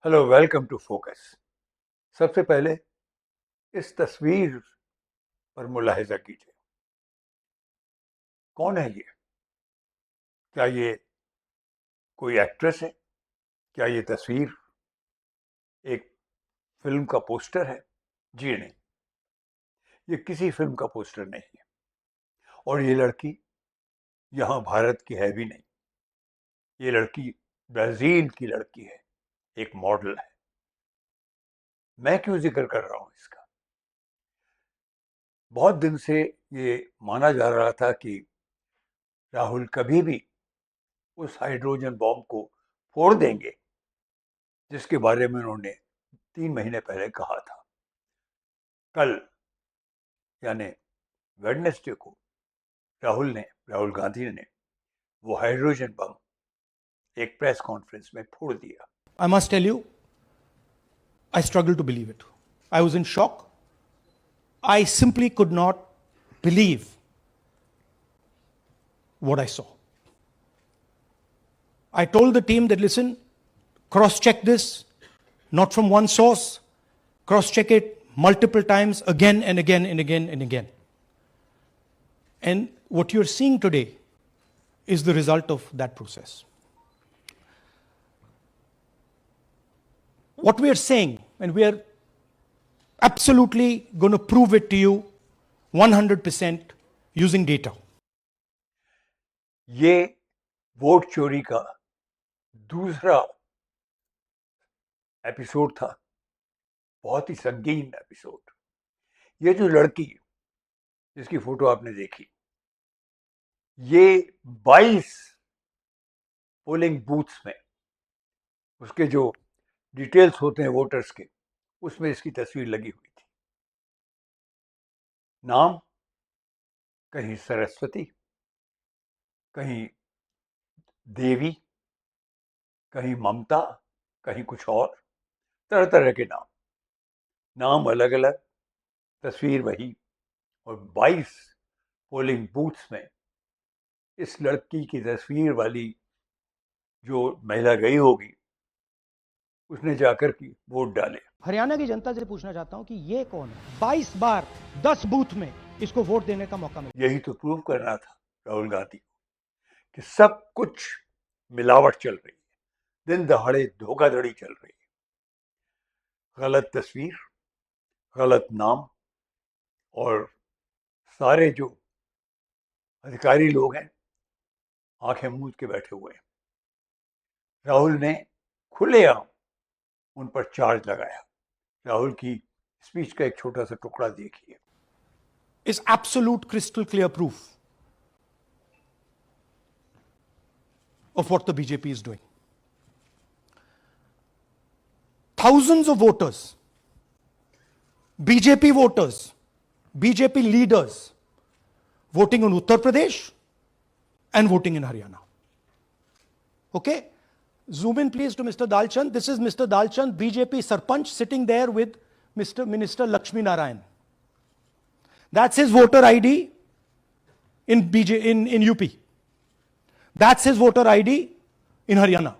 Hello, welcome to focus. सबसे पहले इस तस्वीर पर मुलाहिजा कीजिए। कौन है ये? क्या ये कोई एक्ट्रेस है? क्या ये तस्वीर एक फिल्म का पोस्टर है? जी नहीं, ये किसी फिल्म का पोस्टर नहीं है। और ये लड़की यहाँ भारत की है भी नहीं। ये लड़की ब्राजील की लड़की है, एक मॉडल है। मैं क्यों जिक्र कर रहा हूँ इसका? बहुत दिन से ये माना जा रहा था कि राहुल कभी भी उस हाइड्रोजन बॉम्ब को फोड़ देंगे जिसके बारे में उन्होंने 3 महीने पहले कहा था। कल यानी वेडनेसडे को राहुल गांधी ने वो हाइड्रोजन बम एक प्रेस कॉन्फ्रेंस में फोड़ दिया। I must tell you, I struggled to believe it. I was in shock. I simply could not believe what I saw. I told the team that, listen, cross check this, not from one source, cross check it multiple times, again and again and again and again. And what you're seeing today is the result of that process. What we are saying, and we are absolutely going to prove it to you 100% using data. ये vote चोरी का दूसरा episode था, बहुत ही संगीन episode. ये जो लड़की जिसकी फोटो आपने देखी, ये 22 पोलिंग बूथ्स में उसके जो डिटेल्स होते हैं वोटर्स के, उसमें इसकी तस्वीर लगी हुई थी। नाम कहीं सरस्वती, कहीं देवी, कहीं ममता, कहीं कुछ और, तरह तरह के नाम अलग अलग, तस्वीर वही। और 22 पोलिंग बूथ्स में इस लड़की की तस्वीर वाली जो महिला गई होगी, उसने जाकर की वोट डाले। हरियाणा की जनता से पूछना चाहता हूं कि ये कौन है 22 बार 10 बूथ में इसको वोट देने का मौका मिला। यही तो प्रूव करना था राहुल गांधी को कि सब कुछ मिलावट चल रही है, दिन दहाड़े धोखाधड़ी चल रही है। गलत तस्वीर, गलत नाम, और सारे जो अधिकारी लोग हैं आंखें मूंद के बैठे हुए हैं। राहुल ने खुलेआम उन पर चार्ज लगाया। राहुल की स्पीच का एक छोटा सा टुकड़ा देखिए। Is absolute crystal clear proof of what the BJP is doing. Thousands of voters, BJP voters, BJP leaders voting in Uttar Pradesh and voting in Haryana. Okay? Zoom in please to Mr. Dalchand. This is Mr. Dalchand, BJP Sarpanch, sitting there with Mr. Minister Lakshmi Narayan. That's his voter ID in UP. That's his voter ID in Haryana.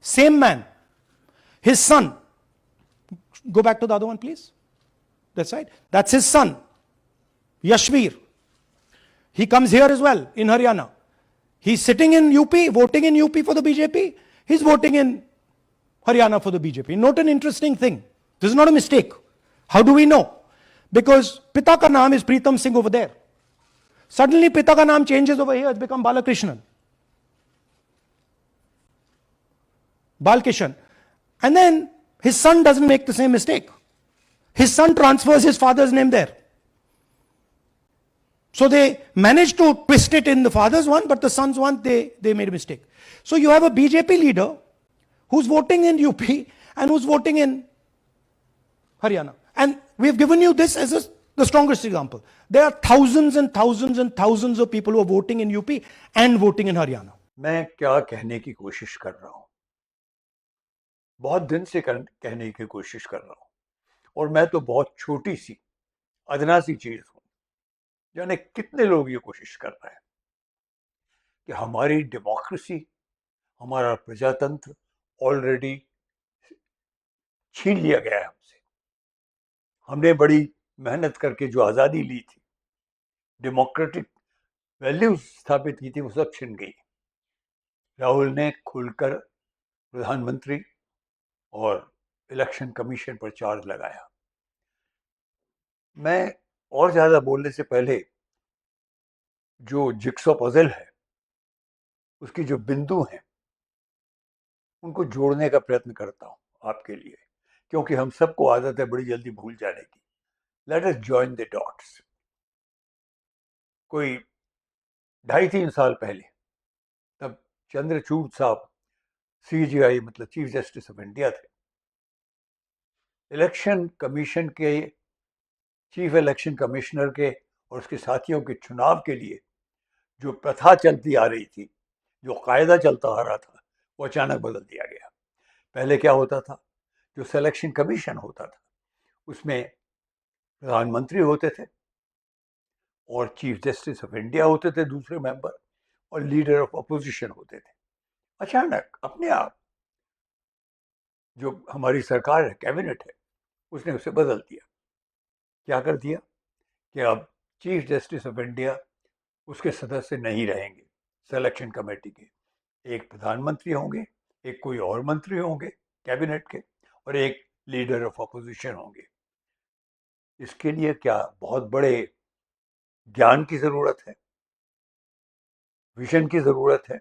Same man. His son. Go back to the other one, please. That's right. That's his son, Yashveer. He comes here as well in Haryana. He's sitting in UP, voting in UP for the BJP. He's voting in Haryana for the BJP. Note an interesting thing. This is not a mistake. How do we know? Because Pita ka naam is Pritam Singh over there. Suddenly Pita ka naam changes over here. It's become Balakrishnan. Balkishan. And then his son doesn't make the same mistake. His son transfers his father's name there. So they managed to twist it in the father's one, but the son's one, they made a mistake. So you have a BJP leader who's voting in UP and who's voting in Haryana. And we've given you this as the strongest example. There are thousands and thousands and thousands of people who are voting in UP and voting in Haryana. मैं क्या कहने की कोशिश कर रहा हूं, बहुत दिन से कहने की कोशिश कर रहा हूं, और मैं तो बहुत छोटी सी अदना सी चीज हूं। जाने कितने लोग ये कोशिश कर रहे हैं कि हमारी डेमोक्रेसी, हमारा प्रजातंत्र ऑलरेडी छीन लिया गया है हमसे। हमने बड़ी मेहनत करके जो आज़ादी ली थी, डेमोक्रेटिक वैल्यूज स्थापित की थी, वो सब छिन गई। राहुल ने खुलकर प्रधानमंत्री और इलेक्शन कमीशन पर चार्ज लगाया। मैं और ज़्यादा बोलने से पहले जो जिक्सॉ पजल है, उसकी जो बिंदु हैं, उनको जोड़ने का प्रयत्न करता हूँ आपके लिए, क्योंकि हम सबको आदत है बड़ी जल्दी भूल जाने की। Let us join the dots. कोई 2.5-3 साल पहले, तब चंद्रचूड़ साहब CJI मतलब चीफ जस्टिस ऑफ इंडिया थे। इलेक्शन कमीशन के, चीफ इलेक्शन कमिश्नर के और उसके साथियों के चुनाव के लिए जो प्रथा चलती आ रही थी, जो कायदा चलता आ रहा था, वो अचानक बदल दिया गया। पहले क्या होता था, जो सिलेक्शन कमीशन होता था उसमें प्रधानमंत्री होते थे और चीफ जस्टिस ऑफ इंडिया होते थे दूसरे मेंबर, और लीडर ऑफ अपोजिशन होते थे। अचानक अपने आप जो हमारी सरकार है, कैबिनेट है, उसने उसे बदल दिया। क्या कर दिया कि अब चीफ जस्टिस ऑफ इंडिया उसके सदस्य नहीं रहेंगे सिलेक्शन कमेटी के। एक प्रधानमंत्री होंगे, एक कोई और मंत्री होंगे कैबिनेट के, और एक लीडर ऑफ अपोजिशन होंगे। इसके लिए क्या बहुत बड़े ज्ञान की जरूरत है, विजन की जरूरत है,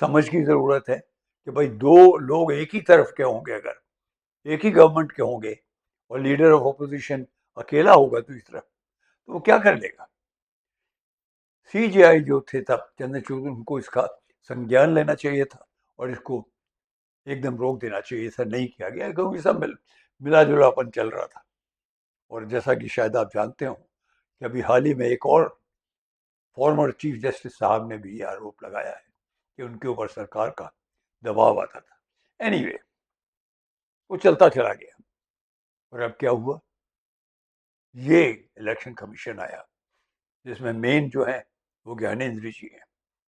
समझ की जरूरत है कि भाई दो लोग एक ही तरफ के होंगे, अगर एक ही गवर्नमेंट के होंगे और लीडर ऑफ अपोजिशन अकेला होगा दूसरी तरफ, तो वो क्या कर लेगा। CJI जो थे तब चंद्रचूड़, उनको इसका संज्ञान लेना चाहिए था और इसको एकदम रोक देना चाहिए था। नहीं किया गया क्योंकि सब मिला जुलापन चल रहा था। और जैसा कि शायद आप जानते हो कि अभी हाल ही में एक और फॉर्मर चीफ जस्टिस साहब ने भी ये आरोप लगाया है कि उनके ऊपर सरकार का दबाव आता था। एनीवे, वो चलता चला गया। और अब क्या हुआ, ये इलेक्शन कमीशन आया जिसमें मेन जो है वो ज्ञानेंद्र जी हैं,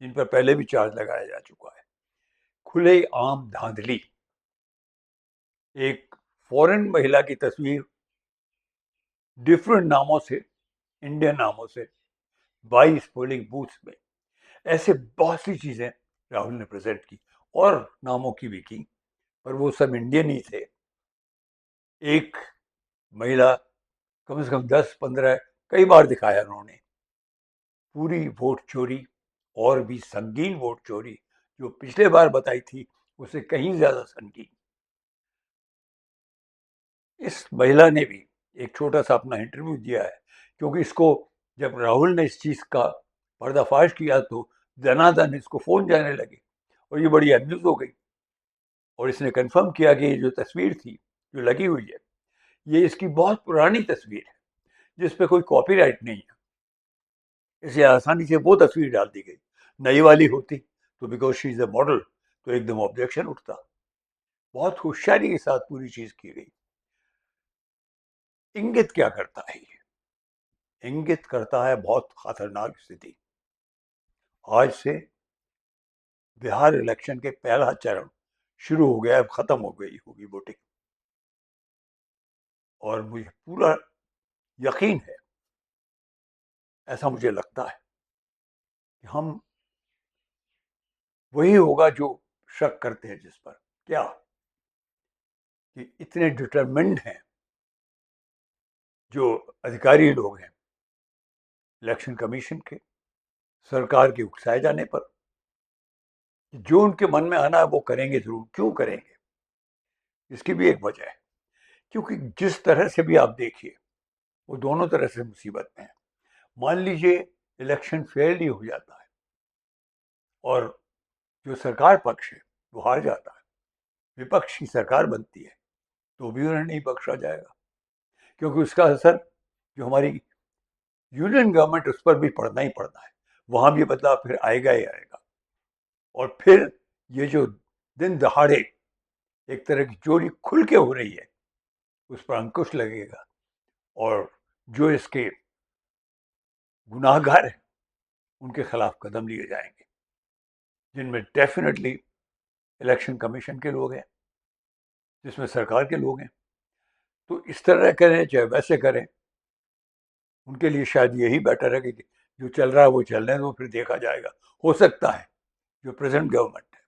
जिन पर पहले भी चार्ज लगाया जा चुका है। खुले आम धांधली, एक फॉरेन महिला की तस्वीर डिफरेंट नामों से, इंडियन नामों से 22 पोलिंग बूथ्स में, ऐसे बहुत सी चीजें राहुल ने प्रेजेंट की और नामों की भी की, पर वो सब इंडियन ही थे। एक महिला कम से कम 10-15 कई बार दिखाया उन्होंने। पूरी वोट चोरी और भी संगीन वोट चोरी जो पिछले बार बताई थी उससे कहीं ज्यादा संगीन। इस महिला ने भी एक छोटा सा अपना इंटरव्यू दिया है, क्योंकि इसको जब राहुल ने इस चीज का पर्दाफाश किया तो धनाधन इसको फोन जाने लगे और ये बड़ी न्यूज हो गई। और इसने कंफर्म किया कि ये जो तस्वीर थी जो लगी हुई है, ये इसकी बहुत पुरानी तस्वीर है जिस पे कोई कॉपीराइट नहीं है। इसे आसानी से वो तस्वीर डाल दी गई। नई वाली होती तो because she is a model तो एकदम ऑब्जेक्शन उठता। बहुत होशियारी के साथ पूरी चीज की गई। इंगित क्या करता है ये, इंगित करता है बहुत खतरनाक स्थिति। आज से बिहार इलेक्शन के पहला चरण शुरू हो गया, अब खत्म हो गई होगी वोटिंग, और मुझे पूरा यकीन है, ऐसा मुझे लगता है कि हम वही होगा जो शक करते हैं जिस पर, क्या कि इतने डिटरमिन्ड हैं जो अधिकारी लोग हैं इलेक्शन कमीशन के, सरकार के उकसाए जाने पर, जो उनके मन में आना है वो करेंगे जरूर। क्यों करेंगे, इसकी भी एक वजह है, क्योंकि जिस तरह से भी आप देखिए वो दोनों तरह से मुसीबत में है। मान लीजिए इलेक्शन फेयरली हो जाता है और जो सरकार पक्ष है वो हार जाता है, विपक्ष की सरकार बनती है, तो भी उन्हें नहीं बख्शा जाएगा, क्योंकि उसका असर जो हमारी यूनियन गवर्नमेंट उस पर भी पड़ना ही पड़ना है। वहां भी बदलाव फिर आएगा ही आएगा। और फिर ये जो दिन दहाड़े एक तरह की चोरी खुल के हो रही है उस पर अंकुश लगेगा, और जो इसके गुनाहगार हैं उनके खिलाफ कदम लिए जाएंगे, जिनमें डेफिनेटली इलेक्शन कमीशन के लोग हैं, जिसमें सरकार के लोग हैं। तो इस तरह करें चाहे वैसे करें, उनके लिए शायद यही बेटर है कि जो चल रहा है वो चल रहे हैं, तो फिर देखा जाएगा। हो सकता है जो प्रेजेंट गवर्नमेंट है,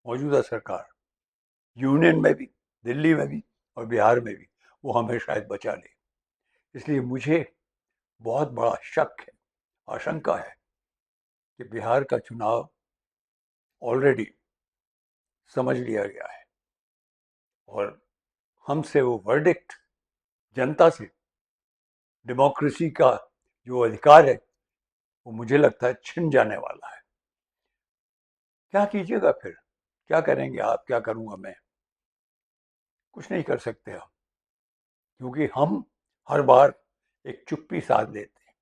मौजूदा सरकार, यूनियन में भी, दिल्ली में भी और बिहार में भी, वो हमें शायद बचा ले। इसलिए मुझे बहुत बड़ा शक है, आशंका है कि बिहार का चुनाव ऑलरेडी समझ लिया गया है और हमसे वो वर्डिक्ट, जनता से डेमोक्रेसी का जो अधिकार है, वो मुझे लगता है छिन जाने वाला है। क्या कीजिएगा फिर? क्या करेंगे आप? क्या करूंगा मैं? कुछ नहीं कर सकते हम, क्योंकि हम हर बार एक चुप्पी साध लेते हैं।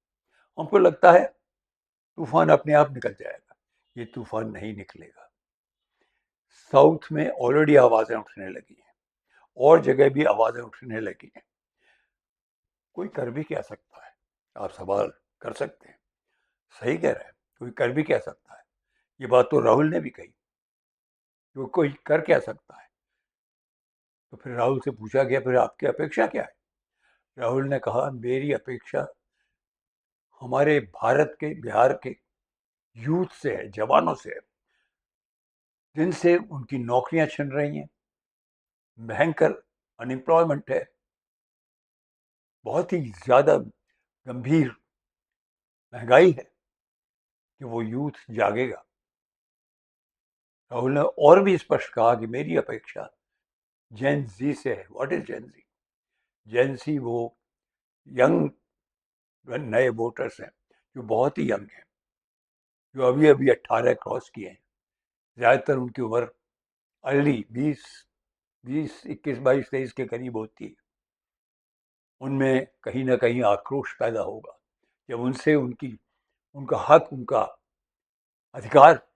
हमको लगता है तूफान अपने आप निकल जाएगा। ये तूफान नहीं निकलेगा। साउथ में ऑलरेडी आवाजें उठने लगी हैं, और जगह भी आवाजें उठने लगी हैं। कोई कर भी क्या सकता है? आप सवाल कर सकते हैं। सही कह रहे हैं, कोई कर भी क्या सकता है? ये बात तो राहुल ने भी कही, जो कोई कर क्या सकता है। तो फिर राहुल से पूछा गया, फिर आपकी अपेक्षा क्या है? राहुल ने कहा, मेरी अपेक्षा हमारे भारत के, बिहार के यूथ से है, जवानों से है, जिनसे उनकी नौकरियां छिन रही हैं, भयंकर अनएम्प्लॉयमेंट है, बहुत ही ज्यादा गंभीर महंगाई है, कि वो यूथ जागेगा। राहुल ने और भी स्पष्ट कहा कि मेरी अपेक्षा जेन जी से है। व्हाट इज जेन जी? जेन जी वो यंग नए वोटर्स हैं, जो बहुत ही यंग हैं, जो अभी अभी 18 क्रॉस किए हैं। ज़्यादातर उनकी उम्र अर्ली 21, 22, 23 के करीब होती है। उनमें कहीं ना कहीं आक्रोश पैदा होगा जब उनसे उनका हक, उनका अधिकार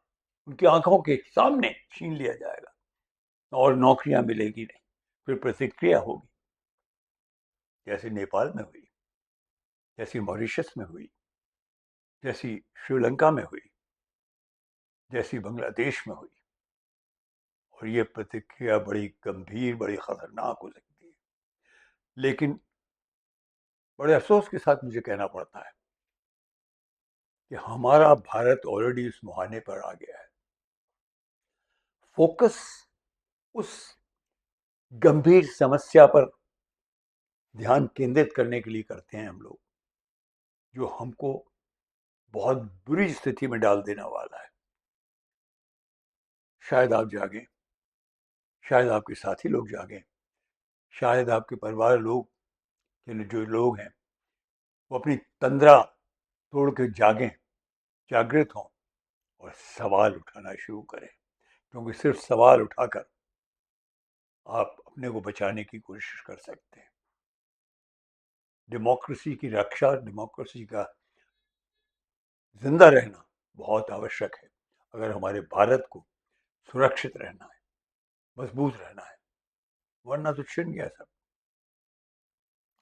उनकी आंखों के सामने छीन लिया जाएगा और नौकरियां मिलेगी नहीं। फिर प्रतिक्रिया होगी, जैसे नेपाल में हुई, जैसी मॉरिशस में हुई, जैसी श्रीलंका में हुई, जैसी बांग्लादेश में हुई। और ये प्रतिक्रिया बड़ी गंभीर, बड़ी खतरनाक हो सकती है। लेकिन बड़े अफसोस के साथ मुझे कहना पड़ता है कि हमारा भारत ऑलरेडी इस मुहाने पर आ गया है। फोकस उस गंभीर समस्या पर ध्यान केंद्रित करने के लिए करते हैं हम लोग, जो हमको बहुत बुरी स्थिति में डाल देने वाला है। शायद आप जागें, शायद आपके साथी लोग जागें, शायद आपके परिवार लोग के जो लोग हैं वो अपनी तंद्रा तोड़ के जागें, जागृत हों और सवाल उठाना शुरू करें। क्योंकि सिर्फ सवाल उठाकर आप अपने को बचाने की कोशिश कर सकते हैं। डेमोक्रेसी की रक्षा, डेमोक्रेसी का जिंदा रहना बहुत आवश्यक है, अगर हमारे भारत को सुरक्षित रहना है, मजबूत रहना है। वरना तो छिन गया सब।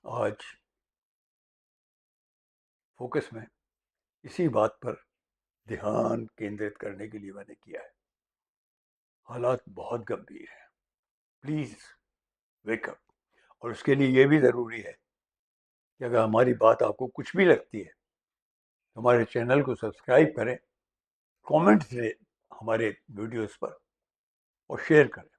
आज फोकस में इसी बात पर ध्यान केंद्रित करने के लिए मैंने किया है। हालात बहुत गंभीर हैं। Please wake up. और उसके लिए ये भी ज़रूरी है कि अगर हमारी बात आपको कुछ भी लगती है, तो हमारे चैनल को सब्सक्राइब करें, कमेंट्स दें हमारे वीडियोस पर और शेयर करें।